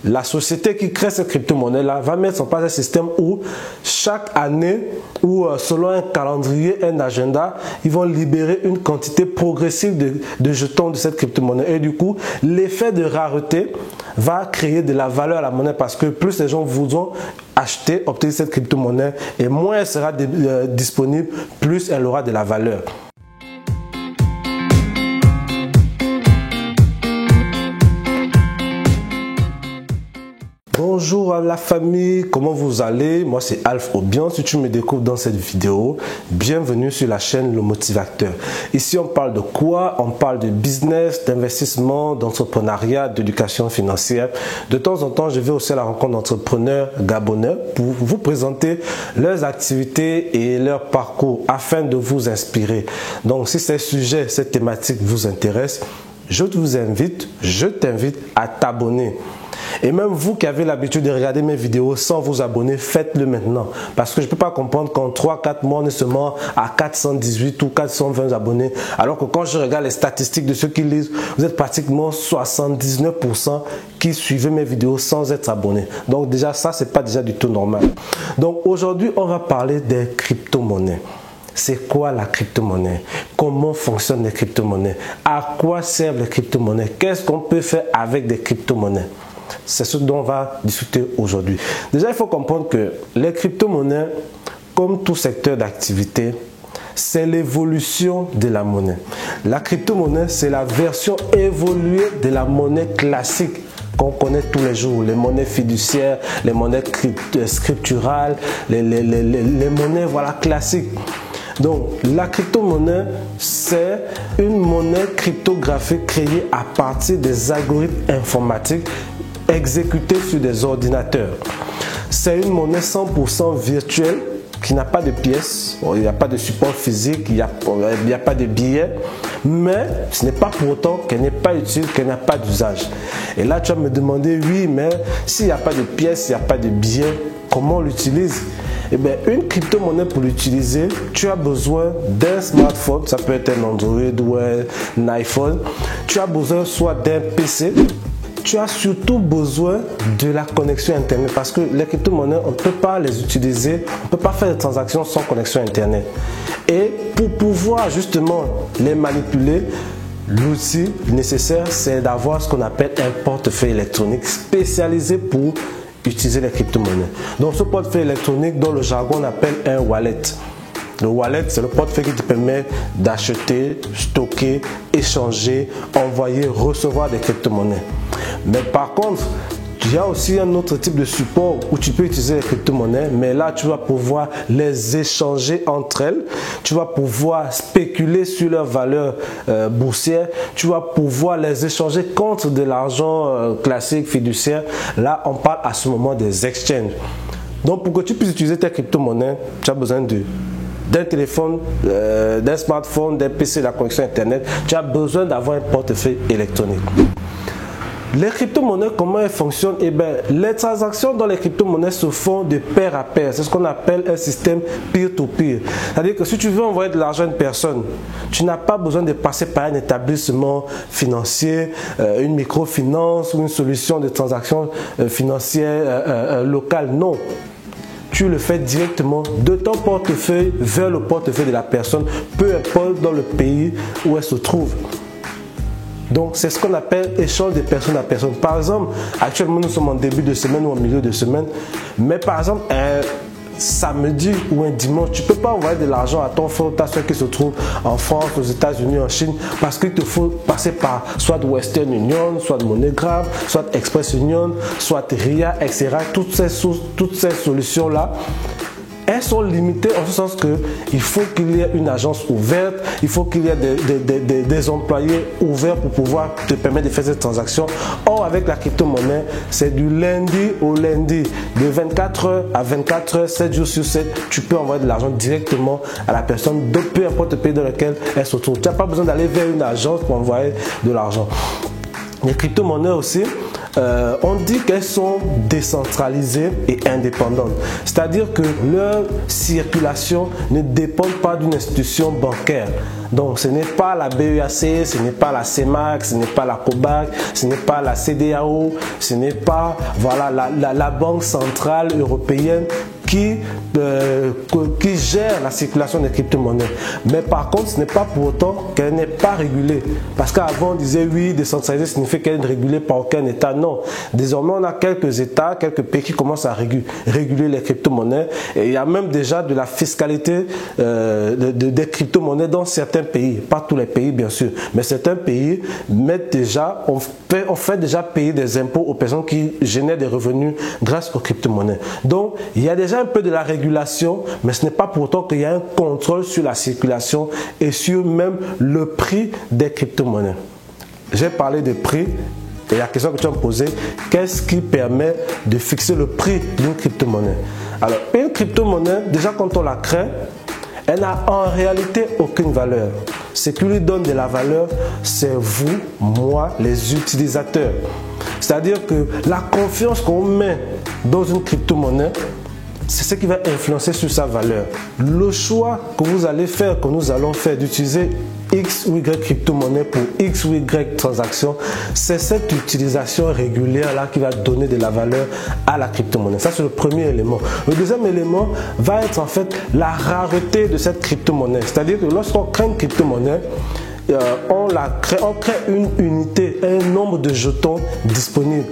la société qui crée cette crypto-monnaie-là va mettre en place un système où chaque année, ou selon un calendrier, un agenda, ils vont libérer une quantité progressive de jetons de cette crypto-monnaie. Et du coup, l'effet de rareté va créer de la valeur à la monnaie parce que plus les gens voudront acheter, obtenir cette crypto-monnaie et moins elle sera disponible, plus elle aura de la valeur. Bonjour à la famille, comment vous allez? Moi c'est Alf Obian, si tu me découvres dans cette vidéo, bienvenue sur la chaîne Le Motivateur. Ici on parle de quoi? On parle de business, d'investissement, d'entrepreneuriat, d'éducation financière. De temps en temps je vais aussi à la rencontre d'entrepreneurs gabonais pour vous présenter leurs activités et leur parcours afin de vous inspirer. Donc si ces sujets, cette thématique vous intéresse, je t'invite à t'abonner. Et même vous qui avez l'habitude de regarder mes vidéos sans vous abonner, faites-le maintenant. Parce que je ne peux pas comprendre qu'en 3-4 mois, on est seulement à 418 ou 420 abonnés. Alors que quand je regarde les statistiques de ceux qui lisent, vous êtes pratiquement 79% qui suivent mes vidéos sans être abonnés. Donc déjà, ça, c'est pas déjà du tout normal. Donc aujourd'hui, on va parler des crypto-monnaies. C'est quoi la crypto-monnaie? Comment fonctionnent les crypto-monnaies? À quoi servent les crypto-monnaies? Qu'est-ce qu'on peut faire avec des crypto-monnaies? C'est ce dont on va discuter aujourd'hui. Déjà, il faut comprendre que les crypto-monnaies, comme tout secteur d'activité, c'est l'évolution de la monnaie. La crypto-monnaie, c'est la version évoluée de la monnaie classique qu'on connaît tous les jours, les monnaies fiduciaires, les monnaies scripturales, les monnaies classiques. Donc, la crypto-monnaie, c'est une monnaie cryptographique créée à partir des algorithmes informatiques exécutés sur des ordinateurs. C'est une monnaie 100% virtuelle qui n'a pas de pièces, il n'y a pas de support physique, il n'y a pas de billets, mais ce n'est pas pour autant qu'elle n'est pas utile, qu'elle n'a pas d'usage. Et là, tu vas me demander, oui, mais s'il n'y a pas de pièces, il n'y a pas de billets, comment on l'utilise? Eh bien, une crypto-monnaie pour l'utiliser, tu as besoin d'un smartphone, ça peut être un Android ou un iPhone. Tu as besoin soit d'un PC. Tu as surtout besoin de la connexion Internet parce que les crypto-monnaies, on ne peut pas les utiliser, on ne peut pas faire des transactions sans connexion Internet. Et pour pouvoir justement les manipuler, l'outil nécessaire, c'est d'avoir ce qu'on appelle un portefeuille électronique spécialisé pour utiliser les crypto-monnaies. Donc ce portefeuille électronique, dans le jargon, on appelle un wallet. Le wallet, c'est le portefeuille qui te permet d'acheter, stocker, échanger, envoyer, recevoir des crypto-monnaies. Mais par contre, il y a aussi un autre type de support où tu peux utiliser les crypto-monnaies, mais là, tu vas pouvoir les échanger entre elles. Tu vas pouvoir spéculer sur leur valeur boursière. Tu vas pouvoir les échanger contre de l'argent classique, fiduciaire. Là, on parle à ce moment des exchanges. Donc, pour que tu puisses utiliser tes crypto-monnaies, tu as besoin d'un téléphone, d'un smartphone, d'un PC, de la connexion Internet. Tu as besoin d'avoir un portefeuille électronique. Les crypto-monnaies, comment elles fonctionnent? Eh bien, les transactions dans les crypto-monnaies se font de pair à pair. C'est ce qu'on appelle un système peer-to-peer. C'est-à-dire que si tu veux envoyer de l'argent à une personne, tu n'as pas besoin de passer par un établissement financier, une microfinance ou une solution de transaction financière locale. Non. Tu le fais directement de ton portefeuille vers le portefeuille de la personne, peu importe dans le pays où elle se trouve. Donc, c'est ce qu'on appelle échange de personne à personne. Par exemple, actuellement, nous sommes en début de semaine ou en milieu de semaine. Mais par exemple, un samedi ou un dimanche, tu ne peux pas envoyer de l'argent à ton frère ou ta soeur qui se trouve en France, aux États-Unis, en Chine, parce qu'il te faut passer par soit Western Union, soit MoneyGram, soit Express Union, soit RIA, etc. Toutes ces solutions-là, elles sont limitées en ce sens qu'il faut qu'il y ait une agence ouverte, il faut qu'il y ait des employés ouverts pour pouvoir te permettre de faire cette transaction. Or, avec la crypto-monnaie, c'est du lundi au lundi, de 24h à 24h, 7 jours sur 7, tu peux envoyer de l'argent directement à la personne de peu importe le pays dans lequel elle se trouve. Tu n'as pas besoin d'aller vers une agence pour envoyer de l'argent. Les crypto-monnaies aussi, on dit qu'elles sont décentralisées et indépendantes. C'est-à-dire que leur circulation ne dépend pas d'une institution bancaire. Donc ce n'est pas la BEAC, ce n'est pas la CEMAC, ce n'est pas la COBAC, ce n'est pas la CEDEAO, ce n'est pas la Banque centrale européenne qui gère la circulation des crypto-monnaies. Mais par contre, ce n'est pas pour autant qu'elle n'est pas régulée. Parce qu'avant, on disait oui, décentralisée signifie qu'elle n'est régulée par aucun État. Non. Désormais, on a quelques États, quelques pays qui commencent à réguler les crypto-monnaies. Et il y a même déjà de la fiscalité des crypto-monnaies dans certains pays. Pas tous les pays, bien sûr. Mais certains pays mettent déjà, on fait déjà payer des impôts aux personnes qui génèrent des revenus grâce aux crypto-monnaies. Donc, il y a déjà un peu de la régulation, mais ce n'est pas pour autant qu'il y a un contrôle sur la circulation et sur même le prix des crypto-monnaies. J'ai parlé de prix et la question que tu as posée, qu'est-ce qui permet de fixer le prix d'une crypto-monnaie? Alors, une crypto-monnaie, déjà quand on la crée, elle n'a en réalité aucune valeur. Ce qui lui donne de la valeur, c'est vous, moi, les utilisateurs. C'est-à-dire que la confiance qu'on met dans une crypto-monnaie, c'est ce qui va influencer sur sa valeur. Le choix que vous allez faire, que nous allons faire d'utiliser X ou Y crypto-monnaie pour X ou Y transaction, c'est cette utilisation régulière là qui va donner de la valeur à la crypto-monnaie. Ça, c'est le premier élément. Le deuxième élément va être en fait la rareté de cette crypto-monnaie. C'est-à-dire que lorsqu'on crée une crypto-monnaie, on crée une unité, un nombre de jetons disponibles.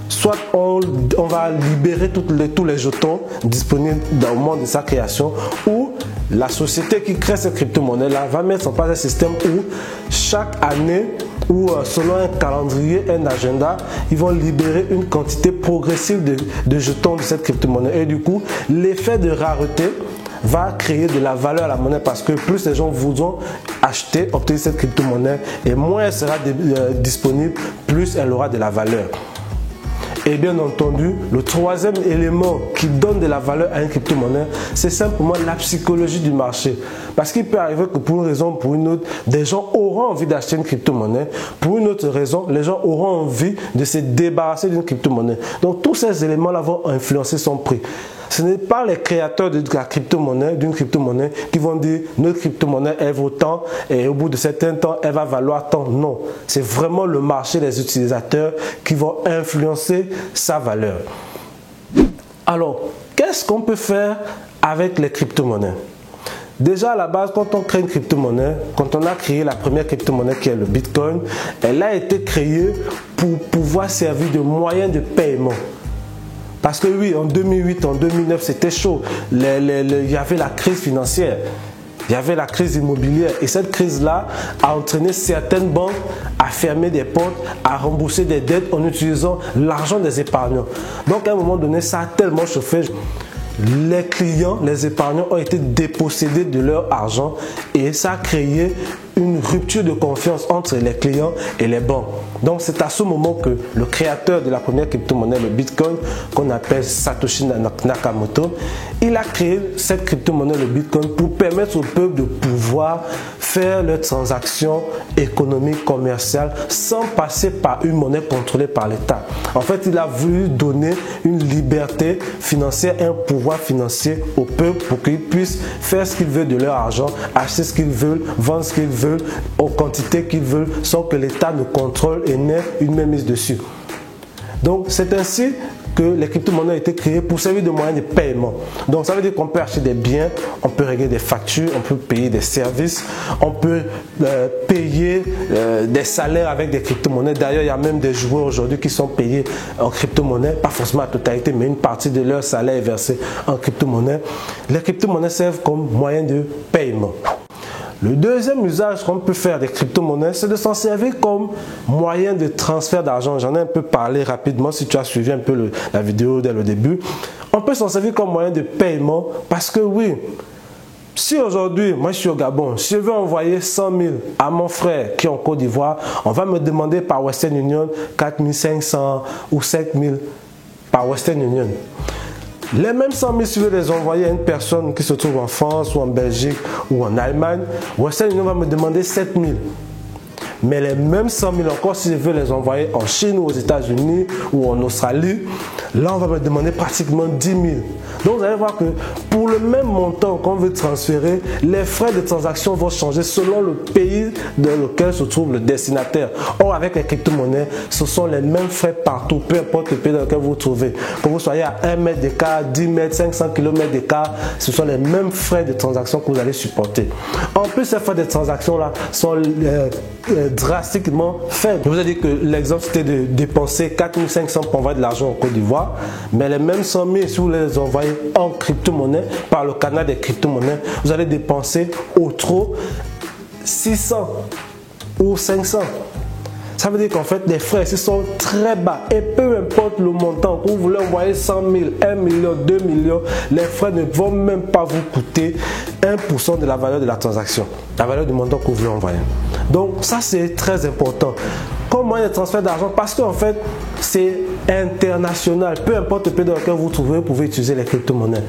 Soit on va libérer tous les jetons disponibles dans le moment de sa création, ou la société qui crée cette crypto-monnaie-là va mettre en place un système où chaque année, ou selon un calendrier, un agenda, ils vont libérer une quantité progressive de jetons de cette crypto-monnaie. Et du coup, l'effet de rareté va créer de la valeur à la monnaie parce que plus les gens voudront acheter, obtenir cette crypto-monnaie et moins elle sera disponible, plus elle aura de la valeur. Et bien entendu, le troisième élément qui donne de la valeur à une crypto-monnaie, c'est simplement la psychologie du marché. Parce qu'il peut arriver que pour une raison ou pour une autre, des gens auront envie d'acheter une crypto-monnaie. Pour une autre raison, les gens auront envie de se débarrasser d'une crypto-monnaie. Donc tous ces éléments-là vont influencer son prix. Ce n'est pas les créateurs de la crypto-monnaie, d'une crypto-monnaie, qui vont dire notre crypto-monnaie elle vaut tant et au bout de certain temps elle va valoir tant. Non, c'est vraiment le marché des utilisateurs qui vont influencer sa valeur. Alors, qu'est-ce qu'on peut faire avec les crypto-monnaies? Déjà à la base, quand on crée une crypto-monnaie, quand on a créé la première crypto-monnaie qui est le Bitcoin, elle a été créée pour pouvoir servir de moyen de paiement. Parce que oui, en 2008, en 2009, c'était chaud. Il y avait la crise financière, il y avait la crise immobilière. Et cette crise-là a entraîné certaines banques à fermer des portes, à rembourser des dettes en utilisant l'argent des épargnants. Donc à un moment donné, ça a tellement chauffé. Les clients, les épargnants ont été dépossédés de leur argent et ça a créé une rupture de confiance entre les clients et les banques. Donc c'est à ce moment que le créateur de la première crypto-monnaie, le Bitcoin, qu'on appelle Satoshi Nakamoto, il a créé cette crypto-monnaie, le Bitcoin, pour permettre au peuple de pouvoir faire leurs transactions économiques, commerciales, sans passer par une monnaie contrôlée par l'État. En fait, il a voulu donner une liberté financière, un pouvoir financier au peuple pour qu'ils puissent faire ce qu'ils veulent de leur argent, acheter ce qu'ils veulent, vendre ce qu'ils veulent, aux quantités qu'ils veulent, sans que l'État ne contrôle et n'ait une mainmise dessus. Donc, c'est ainsi que les crypto-monnaies ont été créées pour servir de moyen de paiement. Donc ça veut dire qu'on peut acheter des biens, on peut régler des factures, on peut payer des services, on peut payer des salaires avec des crypto-monnaies. D'ailleurs, il y a même des joueurs aujourd'hui qui sont payés en crypto-monnaie, pas forcément la totalité, mais une partie de leur salaire est versée en crypto-monnaie. Les crypto-monnaies servent comme moyen de paiement. Le deuxième usage qu'on peut faire des crypto-monnaies, c'est de s'en servir comme moyen de transfert d'argent. J'en ai un peu parlé rapidement si tu as suivi un peu la vidéo dès le début. On peut s'en servir comme moyen de paiement parce que oui, si aujourd'hui, moi je suis au Gabon, si je veux envoyer 100 000 à mon frère qui est en Côte d'Ivoire, on va me demander par Western Union 4 500 ou 5 000 par Western Union. Les mêmes 100 000, si je veux les envoyer à une personne qui se trouve en France ou en Belgique ou en Allemagne, Western Union va me demander 7 000. Mais les mêmes 100 000 encore, si je veux les envoyer en Chine ou aux États-Unis ou en Australie, là, on va me demander pratiquement 10 000. Donc, vous allez voir que pour le même montant qu'on veut transférer, les frais de transaction vont changer selon le pays dans lequel se trouve le destinataire. Or, avec les crypto-monnaies, ce sont les mêmes frais partout, peu importe le pays dans lequel vous vous trouvez. Que vous soyez à 1 mètre d'écart, 10 mètres, 500 km d'écart, ce sont les mêmes frais de transaction que vous allez supporter. En plus, ces frais de transaction-là sont drastiquement faibles. Je vous ai dit que l'exemple, c'était de dépenser 4 500 pour envoyer de l'argent en Côte d'Ivoire, mais les mêmes 100 000, si vous les envoyez en crypto-monnaie, par le canal des crypto-monnaies, vous allez dépenser au trop 600 ou 500. Ça veut dire qu'en fait, les frais ici sont très bas. Et peu importe le montant, que vous voulez envoyer 100 000, 1 million, 2 millions, les frais ne vont même pas vous coûter 1% de la valeur de la transaction, la valeur du montant que vous voulez envoyer. Donc ça, c'est très important. Comme moyen de transfert d'argent, parce qu'en fait, c'est international. Peu importe le pays dans lequel vous vous trouvez, vous pouvez utiliser les crypto-monnaies.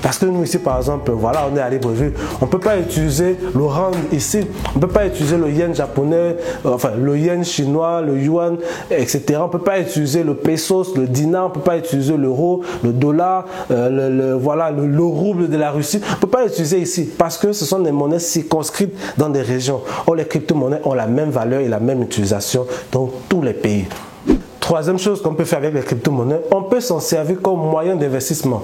Parce que nous ici, par exemple, voilà, on est à Libreville, on ne peut pas utiliser le rand ici, on ne peut pas utiliser le yen japonais, enfin le yen chinois, le yuan, etc. On ne peut pas utiliser le pesos, le dinar, on ne peut pas utiliser l'euro, le dollar, voilà, le rouble de la Russie. On ne peut pas utiliser ici parce que ce sont des monnaies circonscrites dans des régions. Or, les crypto-monnaies ont la même valeur et la même utilisation dans tous les pays. Troisième chose qu'on peut faire avec les crypto-monnaies, on peut s'en servir comme moyen d'investissement.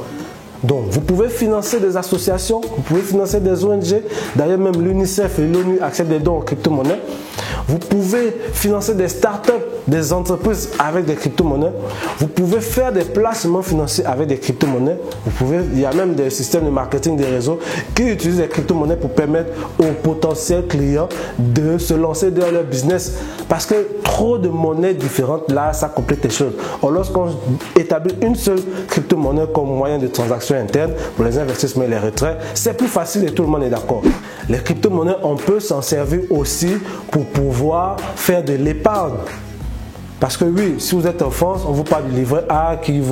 Donc, vous pouvez financer des associations, vous pouvez financer des ONG. D'ailleurs, même l'UNICEF et l'ONU acceptent des dons en crypto-monnaies. Vous pouvez financer des startups, des entreprises avec des crypto-monnaies. Vous pouvez faire des placements financiers avec des crypto-monnaies. Il y a même des systèmes de marketing des réseaux qui utilisent les crypto-monnaies pour permettre aux potentiels clients de se lancer dans leur business. Parce que trop de monnaies différentes, là, ça complique les choses. Or, lorsqu'on établit une seule crypto-monnaie comme moyen de transaction interne pour les investissements et les retraits, c'est plus facile et tout le monde est d'accord. Les crypto-monnaies, on peut s'en servir aussi pour pouvoir faire de l'épargne. Parce que oui, si vous êtes en France, on vous parle du livret A qui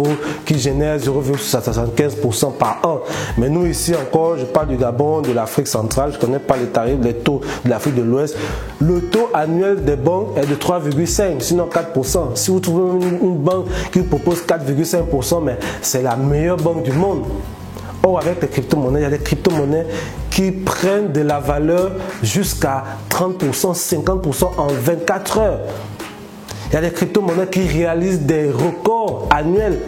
génère 0,75% par an. Mais nous ici encore, je parle du Gabon, de l'Afrique centrale, je ne connais pas les tarifs, les taux de l'Afrique de l'Ouest. Le taux annuel des banques est de 3,5%, sinon 4%. Si vous trouvez une banque qui vous propose 4,5%, mais c'est la meilleure banque du monde. Or, avec les crypto-monnaies, il y a des crypto-monnaies qui prennent de la valeur jusqu'à 30%, 50% en 24 heures. Il y a des crypto-monnaies qui réalisent des records annuels,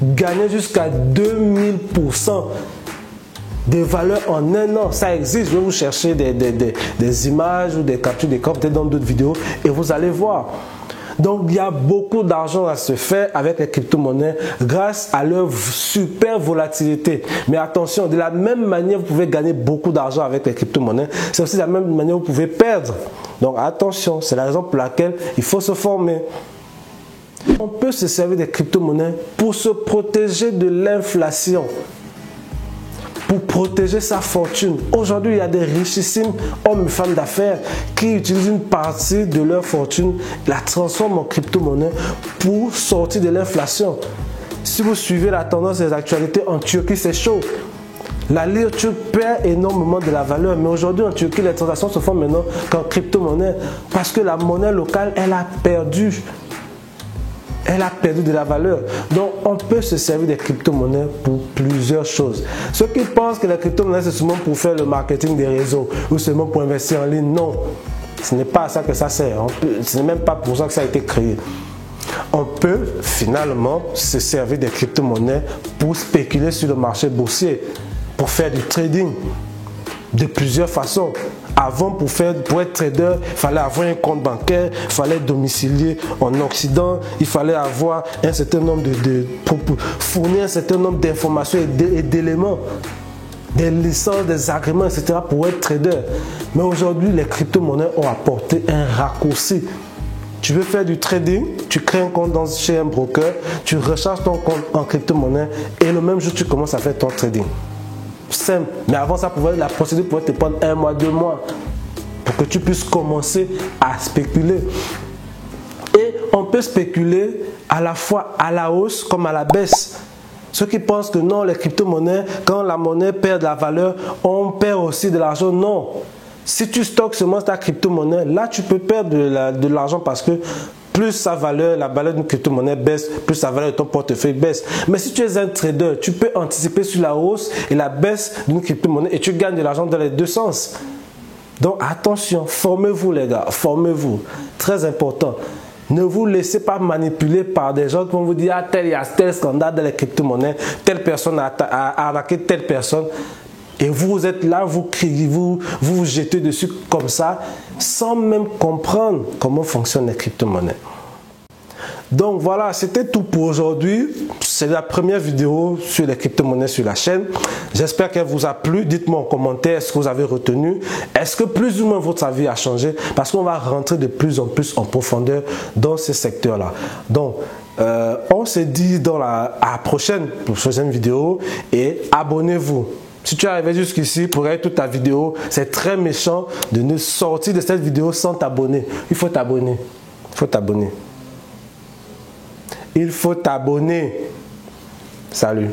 gagner jusqu'à 2000% de valeur en un an. Ça existe. Je vais vous chercher des images ou des captures d'écran peut-être dans d'autres vidéos et vous allez voir. Donc, il y a beaucoup d'argent à se faire avec les crypto-monnaies grâce à leur super volatilité. Mais attention, de la même manière, vous pouvez gagner beaucoup d'argent avec les crypto-monnaies. C'est aussi de la même manière vous pouvez perdre. Donc, attention, c'est la raison pour laquelle il faut se former. On peut se servir des crypto-monnaies pour se protéger de l'inflation, pour protéger sa fortune. Aujourd'hui, il y a des richissimes hommes et femmes d'affaires qui utilisent une partie de leur fortune, la transforment en crypto-monnaie pour sortir de l'inflation. Si vous suivez la tendance des actualités en Turquie, c'est chaud. La lire turque perd énormément de la valeur, mais aujourd'hui en Turquie, les transactions se font maintenant qu'en crypto-monnaie parce que la monnaie locale, elle a perdu. Elle a perdu de la valeur. Donc, on peut se servir des crypto-monnaies pour plusieurs choses. Ceux qui pensent que les crypto-monnaies, c'est seulement pour faire le marketing des réseaux ou seulement pour investir en ligne, non. Ce n'est pas à ça que ça sert. Ce n'est même pas pour ça que ça a été créé. On peut finalement se servir des crypto-monnaies pour spéculer sur le marché boursier, pour faire du trading de plusieurs façons. Avant, pour être trader, il fallait avoir un compte bancaire, il fallait domicilier en Occident, il fallait avoir un certain nombre pour fournir un certain nombre d'informations et d'éléments, des licences, des agréments, etc. pour être trader. Mais aujourd'hui, les crypto-monnaies ont apporté un raccourci. Tu veux faire du trading, tu crées un compte chez un broker, tu recharges ton compte en crypto-monnaie et le même jour, tu commences à faire ton trading. Simple. Mais avant ça, la procédure pouvait te prendre 1 mois, 2 mois pour que tu puisses commencer à spéculer. Et on peut spéculer à la fois à la hausse comme à la baisse. Ceux qui pensent que non, les crypto-monnaies, quand la monnaie perd de la valeur, on perd aussi de l'argent. Non. Si tu stockes seulement ta crypto-monnaie, là tu peux perdre de l'argent parce que plus sa valeur, la valeur d'une crypto-monnaie baisse, plus sa valeur de ton portefeuille baisse. Mais si tu es un trader, tu peux anticiper sur la hausse et la baisse d'une crypto-monnaie et tu gagnes de l'argent dans les deux sens. Donc attention, formez-vous les gars, formez-vous. Très important. Ne vous laissez pas manipuler par des gens qui vont vous dire ah, il y a tel scandale dans les crypto-monnaies, telle personne a arnaqué telle personne. Et vous êtes là, vous criez, vous jetez dessus comme ça, sans même comprendre comment fonctionnent les crypto-monnaies. Donc voilà, c'était tout pour aujourd'hui. C'est la première vidéo sur les crypto-monnaies sur la chaîne. J'espère qu'elle vous a plu. Dites-moi en commentaire ce que vous avez retenu. Est-ce que plus ou moins votre avis a changé? Parce qu'on va rentrer de plus en plus en profondeur dans ce secteur-là. Donc, on se dit dans la prochaine vidéo et abonnez-vous. Si tu es arrivé jusqu'ici pour regarder toute ta vidéo, c'est très méchant de ne sortir de cette vidéo sans t'abonner. Il faut t'abonner. Il faut t'abonner. Il faut t'abonner. Salut.